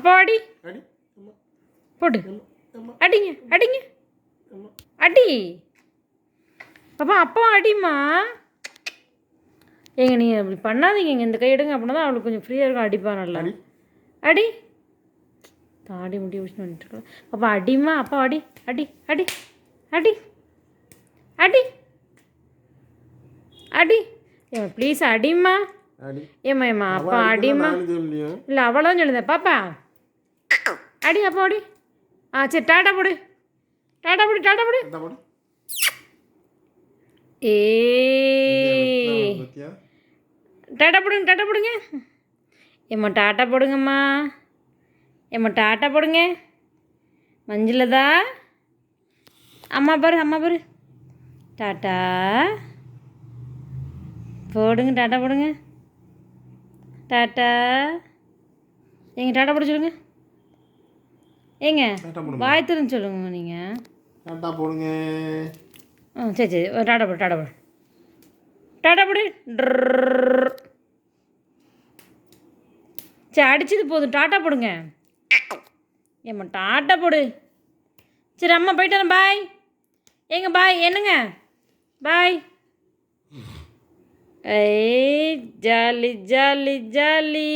அப்பா அடி போட்டு அடிங்க அடிங்க அடி பாப்பா அப்பா அடிம்மா. ஏங்க நீங்கள் அப்படி பண்ணாதீங்க, இந்த கை எடுங்க, அப்படின்னா தான் அவளுக்கு கொஞ்சம் ஃப்ரீயாக இருக்கும். அடிப்பா நல்லா அடி. தாடி முடி விஷயம் பண்ணிட்டுருக்கலாம். பாப்பா அடிம்மா, அப்பா அடி அடி அடி அடி அடி அடி. ஏம்மா ப்ளீஸ் அடிம்மா. ஏம்மா ஏம்மா அப்பா அடிம்மா. இல்லை அவ்வளோதான் சொல்லுதேன். பாப்பா அடி, அப்பா அடி. சரி டாட்டா போடு, டாட்டா போடு, டாட்டா போடு. ஏ டாட்டா போடுங்க, டாட்டா போடுங்க. ஏம்மா டாட்டா போடுங்கம்மா. ஏம்மா டாட்டா போடுங்க. மஞ்சளதா அம்மா பாரு, அம்மா பாரு. டாட்டா போடுங்க, டாட்டா போடுங்க. டாட்டா ஏங்க டாட்டா போட சொல்லுங்க. ஏங்க வாய் திறந்து சொல்லுங்க நீங்கள். டாட்டா போடுங்க. சரி சரி டாட்டா போடு, டாட்டா போடு, டாட்டா போடு. சரி அடிச்சது போதும், டாட்டா போடுங்க. ஏம்மா டாட்டா போடு. சரி அம்மா போயிட்டு வரேன், பாய். ஏங்க பாய், என்னங்க பாய். ஏய் ஜாலி ஜாலி ஜாலி.